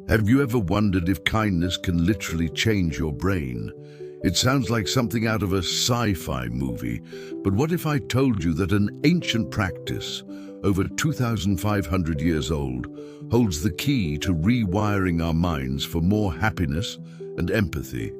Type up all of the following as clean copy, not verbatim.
Have you ever wondered if kindness can literally change your brain? It sounds like something out of a sci-fi movie, but what if I told you that an ancient practice, over 2,500 years old, holds the key to rewiring our minds for more happiness and empathy?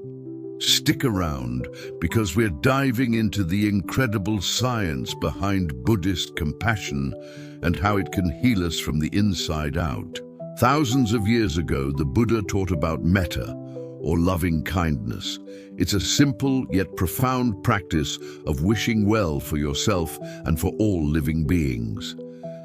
Stick around, because we're diving into the incredible science behind Buddhist compassion and how it can heal us from the inside out. Thousands of years ago, the Buddha taught about metta, or loving kindness. It's a simple yet profound practice of wishing well for yourself and for all living beings.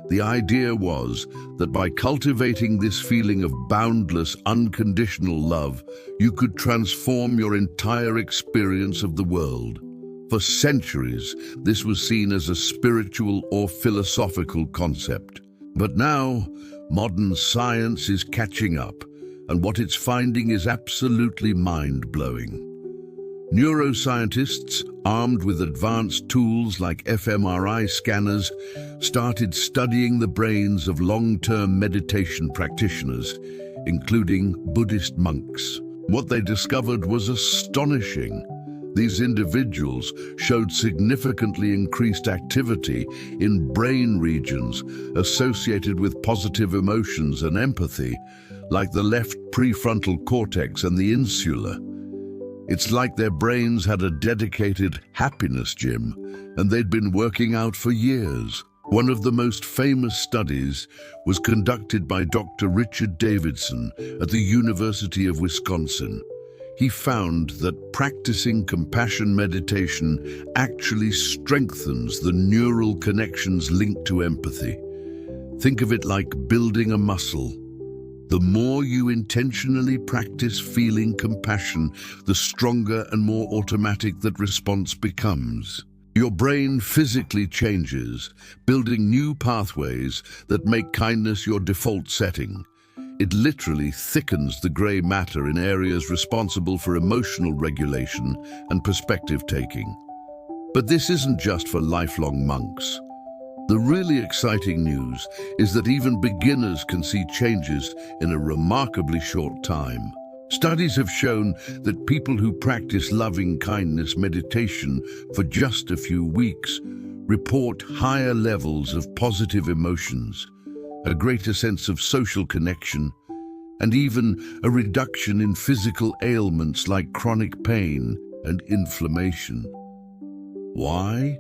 The idea was that by cultivating this feeling of boundless, unconditional love, you could transform your entire experience of the world. For centuries, this was seen as a spiritual or philosophical concept. But now, modern science is catching up, and what it's finding is absolutely mind-blowing. Neuroscientists, armed with advanced tools like fMRI scanners, started studying the brains of long-term meditation practitioners, including Buddhist monks. What they discovered was astonishing. These individuals showed significantly increased activity in brain regions associated with positive emotions and empathy, like the left prefrontal cortex and the insula. It's like their brains had a dedicated happiness gym, and they'd been working out for years. One of the most famous studies was conducted by Dr. Richard Davidson at the University of Wisconsin. He found that practicing compassion meditation actually strengthens the neural connections linked to empathy. Think of it like building a muscle. The more you intentionally practice feeling compassion, the stronger and more automatic that response becomes. Your brain physically changes, building new pathways that make kindness your default setting. It literally thickens the gray matter in areas responsible for emotional regulation and perspective-taking. But this isn't just for lifelong monks. The really exciting news is that even beginners can see changes in a remarkably short time. Studies have shown that people who practice loving kindness meditation for just a few weeks report higher levels of positive emotions, a greater sense of social connection, and even a reduction in physical ailments like chronic pain and inflammation. Why?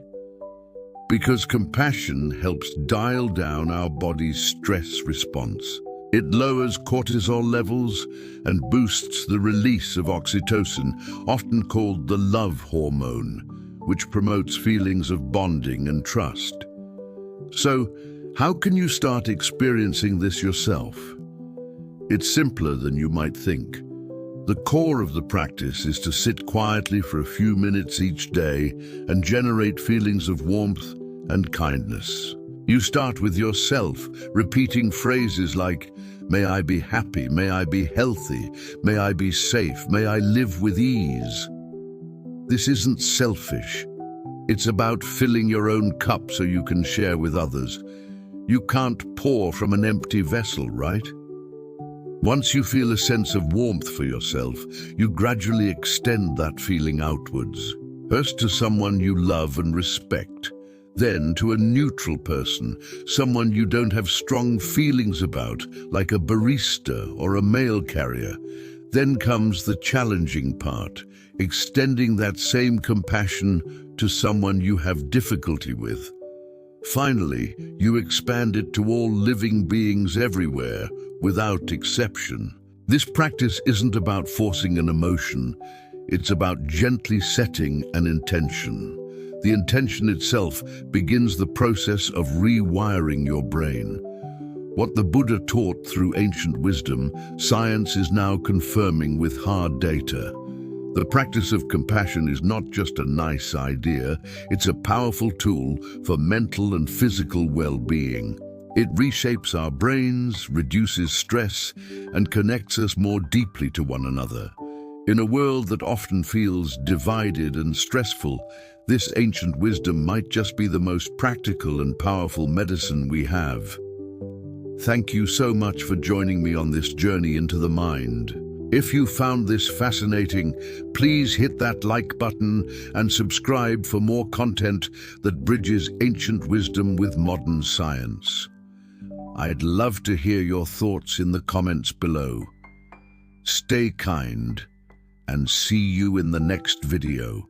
Because compassion helps dial down our body's stress response. It lowers cortisol levels and boosts the release of oxytocin, often called the love hormone, which promotes feelings of bonding and trust. So, how can you start experiencing this yourself? It's simpler than you might think. The core of the practice is to sit quietly for a few minutes each day and generate feelings of warmth and kindness. You start with yourself, repeating phrases like, "May I be happy, may I be healthy, may I be safe, may I live with ease." This isn't selfish. It's about filling your own cup so you can share with others. You can't pour from an empty vessel, right? Once you feel a sense of warmth for yourself, you gradually extend that feeling outwards. First to someone you love and respect, then to a neutral person, someone you don't have strong feelings about, like a barista or a mail carrier. Then comes the challenging part, extending that same compassion to someone you have difficulty with. Finally, you expand it to all living beings everywhere, without exception. This practice isn't about forcing an emotion, it's about gently setting an intention. The intention itself begins the process of rewiring your brain. What the Buddha taught through ancient wisdom, science is now confirming with hard data. The practice of compassion is not just a nice idea, it's a powerful tool for mental and physical well-being. It reshapes our brains, reduces stress, and connects us more deeply to one another. In a world that often feels divided and stressful, this ancient wisdom might just be the most practical and powerful medicine we have. Thank you so much for joining me on this journey into the mind. If you found this fascinating, please hit that like button and subscribe for more content that bridges ancient wisdom with modern science. I'd love to hear your thoughts in the comments below. Stay kind and see you in the next video.